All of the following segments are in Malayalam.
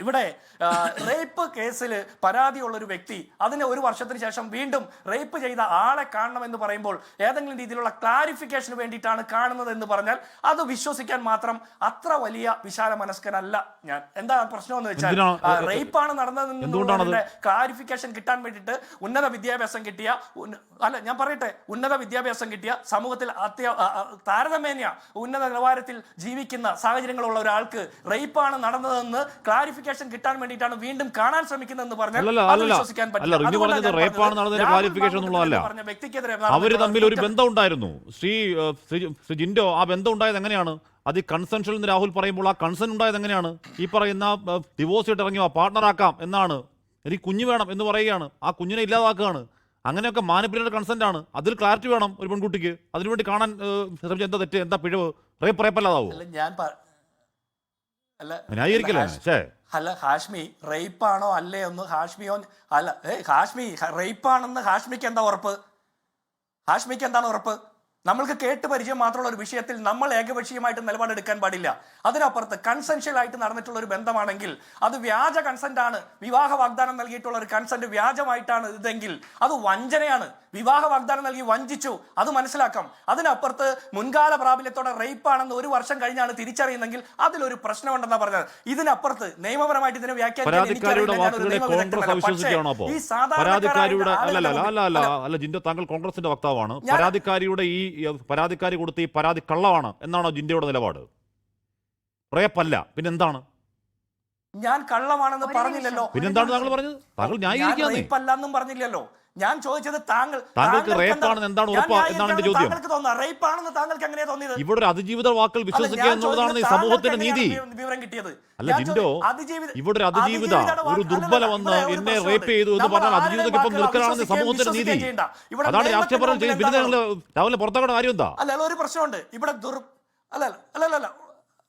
ഇവിടെ റേപ്പ് കേസിൽ പരാതിയുള്ളൊരു വ്യക്തി അതിന് 1 വർഷത്തിന് ശേഷം വീണ്ടും റേപ്പ് ചെയ്ത ആളെ കാണണമെന്ന് പറയുമ്പോൾ ഏതെങ്കിലും രീതിയിലുള്ള ക്ലാരിഫിക്കേഷന് വേണ്ടിയിട്ടാണ് കാണുന്നത് എന്ന് പറഞ്ഞാൽ അത് വിശ്വസിക്കാൻ മാത്രം അത്ര വലിയ വിശാല മനസ്കനല്ല ഞാൻ. എന്താ പ്രശ്നം എന്ന് വെച്ചാൽ റേപ്പാണ് നടന്നതെന്ന് ക്ലാരിഫിക്കേഷൻ കിട്ടാൻ വേണ്ടിയിട്ട് ഉന്നത വിദ്യാഭ്യാസം കിട്ടിയ ഞാൻ പറയട്ടെ, ഉന്നത വിദ്യാഭ്യാസം കിട്ടിയ സമൂഹത്തിൽ താരതമ്യേന ഉന്നത നിലവാരത്തിൽ ജീവിക്കുന്ന സാഹചര്യങ്ങളുള്ള ഒരാൾക്ക് റേപ്പാണ് നടന്നതെന്ന് ക്ലാരിഫിക്കേഷൻ കിട്ടാൻ വേണ്ടിയിട്ടാണ് വീണ്ടും കാണാൻ ശ്രമിക്കുന്നതെന്ന് പറഞ്ഞാൽ വിശ്വസിക്കാൻ പറ്റില്ല. അവര് തമ്മിൽ ഒരു ബന്ധം ഉണ്ടായിരുന്നു. ശ്രീ ജിൻഡോ, ആ ബന്ധം ഉണ്ടായത് എങ്ങനെയാണ്? അത് ഈ കൺസെൻഷൽ എന്ന് രാഹുൽ പറയുമ്പോൾ ആ കൺസെൻ ഉണ്ടായത് എങ്ങനെയാണ്? ഈ പറയുന്ന ഡിവോഴ്സ് ചെയ്തിട്ട് ഇറങ്ങി പാർട്ണറാക്കാം എന്നാണ്, എനിക്ക് കുഞ്ഞ് വേണം എന്ന് പറയുകയാണ്, ആ കുഞ്ഞിനെ ഇല്ലാതാക്കുകയാണ്. അങ്ങനെയൊക്കെ മാനിപ്പുലേറ്റഡ് കൺസെന്റ് ആണ്. അതിൽ ക്ലാരിറ്റി വേണം ഒരു പെൺകുട്ടിക്ക്. അതിനുവേണ്ടി കാണാൻ എന്താ തെറ്റ്, എന്താ പിഴവ്? റേപ്പല്ലാതാവോ? അല്ല ഹാഷ്മി, റേപ്പാണോ അല്ലേ ഒന്ന് ഹാഷ്മിയോ അല്ല ഹാഷ്മി റേപ്പാണെന്ന് ഹാഷ്മിക്ക് എന്താ ഉറപ്പ്? ഹാഷ്മിക്ക് എന്താണ് ഉറപ്പ്? നമ്മൾക്ക് കേട്ട് പരിചയം മാത്രമുള്ള ഒരു വിഷയത്തിൽ നമ്മൾ ഏകപക്ഷീയമായിട്ട് നിലപാടെടുക്കാൻ പാടില്ല. അതിനപ്പുറത്ത് കൺസെൻഷ്യൽ ആയിട്ട് നടന്നിട്ടുള്ള ഒരു ബന്ധമാണെങ്കിൽ അത് വ്യാജ കൺസെന്റ് ആണ്. വിവാഹ വാഗ്ദാനം നൽകിയിട്ടുള്ള ഒരു കൺസെന്റ് വ്യാജമായിട്ടാണ് ഇതെങ്കിൽ അത് വഞ്ചനയാണ്. വിവാഹ വാഗ്ദാനം നൽകി വഞ്ചിച്ചു, അത് മനസ്സിലാക്കാം. അതിനപ്പുറത്ത് മുൻകാല പ്രാബല്യത്തോടെ റേപ്പാണെന്ന് 1 വർഷം കഴിഞ്ഞാണ് തിരിച്ചറിയുന്നെങ്കിൽ അതിലൊരു പ്രശ്നമുണ്ടെന്നാ പറഞ്ഞത്. ഇതിനപ്പുറത്ത് നിയമപരമായിട്ട് ഇതിനെ വ്യാഖ്യാനിക്കാൻ താങ്കൾ കോൺഗ്രസിന്റെ വക്താവാണ്. പരാതിക്കാരിയുടെ ഈ പരാതിക്കാരി കൊടുത്ത ഈ പരാതി കള്ളമാണ് എന്നാണോ ജിൻഡയുടെ നിലപാട്? റേപ്പല്ല പിന്നെന്താണ്? ഞാൻ കള്ളമാണെന്ന് പറഞ്ഞില്ലല്ലോ. പിന്നെന്താണ് താങ്കൾ പറഞ്ഞത്? താങ്കൾ ന്യായീകരിക്കാന്നും പറഞ്ഞില്ലല്ലോ. ഞാൻ ചോദിച്ചത് താങ്കൾക്ക് റേപ്പാണെന്ന് എന്താണ് ഉറപ്പ് എന്നാണ് എന്റെ ചോദ്യം. റേപ്പാണെന്ന് താങ്കൾക്ക് എങ്ങനെയാ തോന്നിയത്? ഇവിടെ ഒരു അതിജീവിത വാക്കുകൾ വിശ്വസിക്കുക എന്നുള്ളതാണ് ഈ സമൂഹത്തിന്റെ നീതി. വിവരം കിട്ടിയത് അല്ല ജിൻഡോ, ഇവിടെ ഒരു അതിജീവിത ഒരു ദുർബല വന്ന് എന്നെ റേപ്പ് ചെയ്തു എന്ന് പറഞ്ഞാൽ അതിജീവിതക്കൊപ്പം നിൽക്കലാണെന്ന് സമൂഹത്തിന്റെ നീതി. അതാണ് രാഷ്ട്രീയപരം രാവിലെ പുറത്താക്കുന്ന കാര്യം എന്താ? അല്ല ഒരു പ്രശ്നമുണ്ട് ഇവിടെ.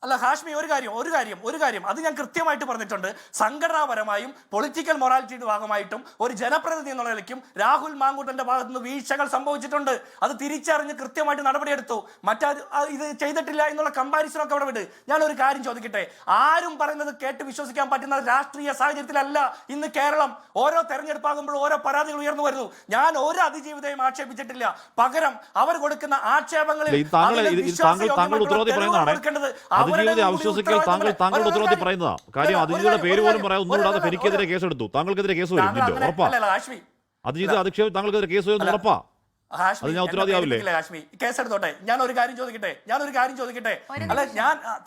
അല്ല ഹാഷ്മി, ഒരു കാര്യം അത് ഞാൻ കൃത്യമായിട്ട് പറഞ്ഞിട്ടുണ്ട്. സംഘടനാപരമായും പൊളിറ്റിക്കൽ മൊറാലിറ്റിയുടെ ഭാഗമായിട്ടും ഒരു ജനപ്രതിനിധി എന്നുള്ള നിലയ്ക്കും രാഹുൽ മാങ്കൂട്ടന്റെ ഭാഗത്ത് നിന്ന് വീഴ്ചകൾ സംഭവിച്ചിട്ടുണ്ട്. അത് തിരിച്ചറിഞ്ഞ് കൃത്യമായിട്ട് നടപടിയെടുത്തു. ഇത് ചെയ്തിട്ടില്ല എന്നുള്ള കമ്പാരിസണൊക്കെ അവിടെ വിട്. ഞാനൊരു കാര്യം ചോദിക്കട്ടെ, ആരും പറയുന്നത് കേട്ട് വിശ്വസിക്കാൻ പറ്റുന്ന രാഷ്ട്രീയ സാഹചര്യത്തിലല്ല ഇന്ന് കേരളം. ഓരോ തെരഞ്ഞെടുപ്പാകുമ്പോൾ ഓരോ പരാതികൾ ഉയർന്നു വരുന്നു. ഞാൻ ഒരു അതിജീവിതയും ആക്ഷേപിച്ചിട്ടില്ല. പകരം അവർ കൊടുക്കുന്ന ആക്ഷേപങ്ങളിൽ അതിജീവിതയെ അവിശ്വസിക്കൽ താങ്കളുടെ ഉത്തരവാദിത്തം പറയുന്നതാ കാര്യം. അതിജീവിതയുടെ പേര് പോലും പറയാൻ ഒന്നുകൂടാതെ ഫെനിക്കെതിരെ കേസെടുത്തു. താങ്കൾക്കെതിരെ കേസ് വരും ഉറപ്പാ? അതിജീവിത അധിക്ഷേപം താങ്കൾക്കെതിരെ കേസ് വരുന്നു ഉറപ്പാ? കേസെടുത്തോട്ടെ. ഞാൻ ഒരു കാര്യം ചോദിക്കട്ടെ. അല്ല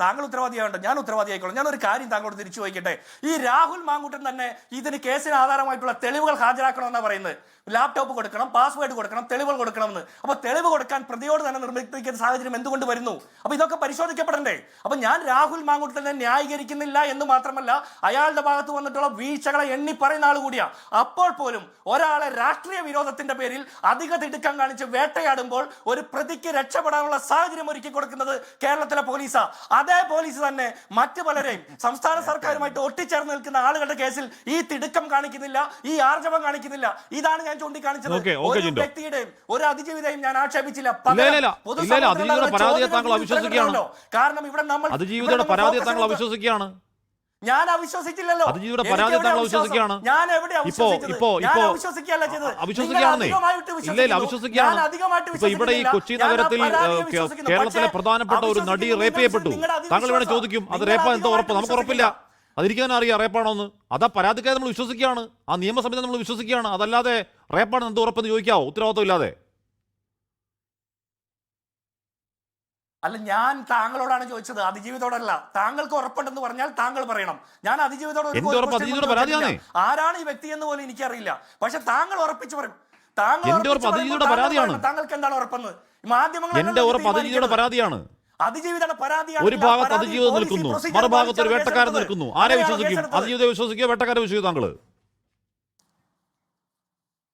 താങ്കൾ ഉത്തരവാദിയാവണ്ട, ഞാൻ ഉത്തരവാദിയായിക്കോളാം. ഞാൻ ഒരു കാര്യം താങ്കളോട് തിരിച്ചു ചോദിക്കട്ടെ. ഈ രാഹുൽ മാങ്കൂട്ടൻ തന്നെ ഇതിന് കേസിന് ആധാരമായിട്ടുള്ള തെളിവുകൾ ഹാജരാക്കണമെന്നാണ് പറയുന്നത്. ലാപ്ടോപ്പ് കൊടുക്കണം, പാസ്വേഡ് കൊടുക്കണം, തെളിവുകൾ കൊടുക്കണമെന്ന്. അപ്പൊ തെളിവ് കൊടുക്കാൻ പ്രതിയോട് തന്നെ നിർമ്മിക്കുന്ന സാഹചര്യം എന്തുകൊണ്ട് വരുന്നു? അപ്പൊ ഇതൊക്കെ പരിശോധിക്കപ്പെടണ്ടേ? അപ്പൊ ഞാൻ രാഹുൽ മാങ്കൂട്ടനെ ന്യായീകരിക്കുന്നില്ല എന്ന് മാത്രമല്ല, അയാളുടെ ഭാഗത്ത് വന്നിട്ടുള്ള വീഴ്ചകളെ എണ്ണി പറയുന്ന ആൾ കൂടിയാ. അപ്പോൾ പോലും ഒരാളെ രാഷ്ട്രീയ വിരോധത്തിന്റെ പേരിൽ അധിക തിടുക്കം കാണിച്ച് വേട്ടയാടുമ്പോൾ ഒരു പ്രതിക്ക് രക്ഷപ്പെടാനുള്ള സാഹചര്യം ഒരുക്കി കൊടുക്കുന്നത് കേരളത്തിലെ പോലീസാ. അതേ പോലീസ് തന്നെ മറ്റു പലരെയും സംസ്ഥാന സർക്കാരുമായിട്ട് ഒട്ടിച്ചേർന്ന് നിൽക്കുന്ന ആളുകളുടെ കേസിൽ ഈ തിടുക്കം കാണിക്കുന്നില്ല, ഈ ആർജവം കാണിക്കുന്നില്ല. ഇതാണ് ഞാൻ ചൂണ്ടിക്കാണിച്ചത്. ഒരു വ്യക്തിയുടെയും ഒരു അതിജീവിതയും ഞാൻ ആക്ഷേപിച്ചില്ല. കാരണം ഇവിടെ നമ്മൾ അവിശ്വസിക്കുകയാണ്. ഞാൻ അവിശ്വസിച്ചില്ലല്ലോ. അതിജീവിതയുടെ പരാതി താങ്കൾ അവിശ്വസിക്കുകയാണ്. ഞാൻ എവിടെ അവിശ്വസിക്കുകയല്ല ചെയ്തത്. ഇപ്പൊ ഇവിടെ ഈ കൊച്ചി നഗരത്തിൽ കേരളത്തിലെ പ്രധാനപ്പെട്ട ഒരു നടി റേപ്പ് ചെയ്യപ്പെട്ടു. താങ്കൾ ഇവിടെ ചോദിക്കും അത് റേപ്പാ എന്താ ഉറപ്പ്? നമുക്ക് ഉറപ്പില്ല, അതിരിക്കാൻ അറിയാം റേപ്പാണോന്ന്. അതാ പരാതിക്കാരെ നമ്മൾ വിശ്വസിക്കുകയാണ്, ആ നിയമസഭയെ നമ്മൾ വിശ്വസിക്കുകയാണ്. അതല്ലാതെ റേപ്പാണ് എന്ത് ഉറപ്പെന്ന് ചോദിക്കാവോ ഉത്തരവാദിത്വം ഇല്ലാതെ? അല്ല, ഞാൻ താങ്കളോടാണ് ചോദിച്ചത്, അതിജീവിതോടല്ല. താങ്കൾക്ക് ഉറപ്പുണ്ടെന്ന് പറഞ്ഞാൽ താങ്കൾ പറയണം. ഞാൻ അതിജീവിതോട് ആരാണ് ഈ വ്യക്തി എന്ന് പോലും എനിക്കറിയില്ല. പക്ഷെ താങ്കൾ ഉറപ്പിച്ചു പറയും. താങ്കൾക്ക് എന്താണ് ഉറപ്പെന്ന്? മാധ്യമങ്ങളുടെ പരാതിയാണ്. അതിജീവിതയുടെ പരാതിയാണ്. ഒരു ഭാഗത്ത് അതിജീവിതം നിൽക്കുന്നു, മറുഭാഗത്ത് ഒരു വേട്ടക്കാരൻ നിൽക്കുന്നു. ആരെ വിശ്വസിക്കും? അതിജീവിതം വിശ്വസിക്കുക, വേട്ടക്കാരെ വിശ്വസിക്കുക? താങ്കള്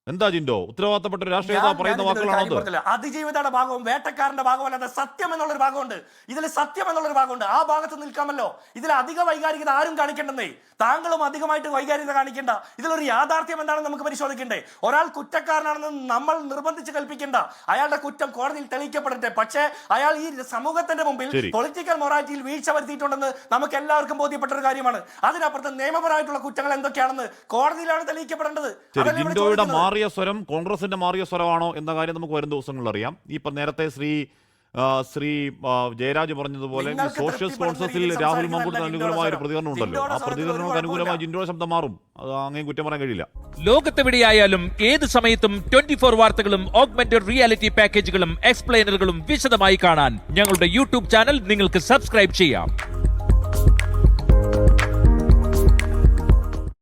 ഞാൻ അതിജീവിതയോട് ഒരു കോൺഗ്രസ് പ്രസിഡന്റ്. അതിജീവിതത്തെ പ്രധാനപ്പെട്ട ഒരു നടി റേപ്പ് ചെയ്യപ്പെട്ടു. താങ്കൾ ഇവിടെ ചോദിക്കും അത് റേപ്പാ എന്താ ഉറപ്പെന്ന്? എന്താ ജിൻഡോ ഉത്തരവാദിത്തപ്പെട്ട ഒരു രാഷ്ട്രീയ നേതാവ് പറയുന്ന വാക്കുകളാണത്? അതിജീവിതയുടെ ഭാഗവും വേട്ടക്കാരന്റെ ഭാഗവും അല്ലാതെ സത്യം എന്നുള്ളൊരു ഭാഗമുണ്ട്. ഇതിൽ സത്യം എന്നുള്ളൊരു ഭാഗമുണ്ട്. ആ ഭാഗത്ത് നിൽക്കാമല്ലോ. ഇതിൽ അധിക വൈകാരികത ആരും കാണിക്കേണ്ടെന്നേ. താങ്കളും അധികമായിട്ട് വൈകാരികത കാണിക്കേണ്ട. ഇതിലൊരു യാഥാർത്ഥ്യം എന്താണെന്ന് നമുക്ക് പരിശോധിക്കണ്ടേ. ഒരാൾ കുറ്റക്കാരനാണെന്ന് നമ്മൾ നിർബന്ധിച്ച് കൽപ്പിക്കേണ്ട. അയാളുടെ കുറ്റം കോടതിയിൽ തെളിയിക്കപ്പെടട്ടെ. പക്ഷേ അയാൾ ഈ സമൂഹത്തിന്റെ മുമ്പിൽ പൊളിറ്റിക്കൽ മൊറാലിറ്റിയിൽ വീഴ്ച വരുത്തിയിട്ടുണ്ടെന്ന് നമുക്ക് എല്ലാവർക്കും ബോധ്യപ്പെട്ട ഒരു കാര്യമാണ്. അതിനപ്പുറത്ത് നിയമപരമായിട്ടുള്ള കുറ്റങ്ങൾ എന്തൊക്കെയാണെന്ന് കോടതിയിലാണ് തെളിയിക്കപ്പെടേണ്ടത്. ജിൻഡോയുടെ മാറിയ സ്വരം കോൺഗ്രസിന്റെ മാറിയ സ്വരമാണോ എന്ന കാര്യം നമുക്ക് വരും ദിവസങ്ങളിൽ അറിയാം. ഇപ്പൊ നേരത്തെ ശ്രീ ജയരാജ് പറഞ്ഞതുപോലെ സോഷ്യൽ കോൺഗ്രസിൽ രാഹുൽ മാങ്കൂട്ടത്തിന് അനുകൂലമായ ഒരു പ്രതികരണം ഉണ്ടല്ലോ. ആ പ്രതികരണങ്ങൾക്ക് അനുകൂലമായി ജിൻഡോയുടെ ശബ്ദം മാറും. അത് അങ്ങനെ കുറ്റം പറയാൻ കഴിയില്ല. ലോകത്തെവിടെയായാലും ഏത് സമയത്തും 24 വാർത്തകളും ഓഗ്മെന്റഡ് റിയാലിറ്റി പാക്കേജുകളും എക്സ്പ്ലെയിനറുകളും വിശദമായി കാണാൻ ഞങ്ങളുടെ യൂട്യൂബ് ചാനൽ നിങ്ങൾക്ക് സബ്സ്ക്രൈബ് ചെയ്യാം.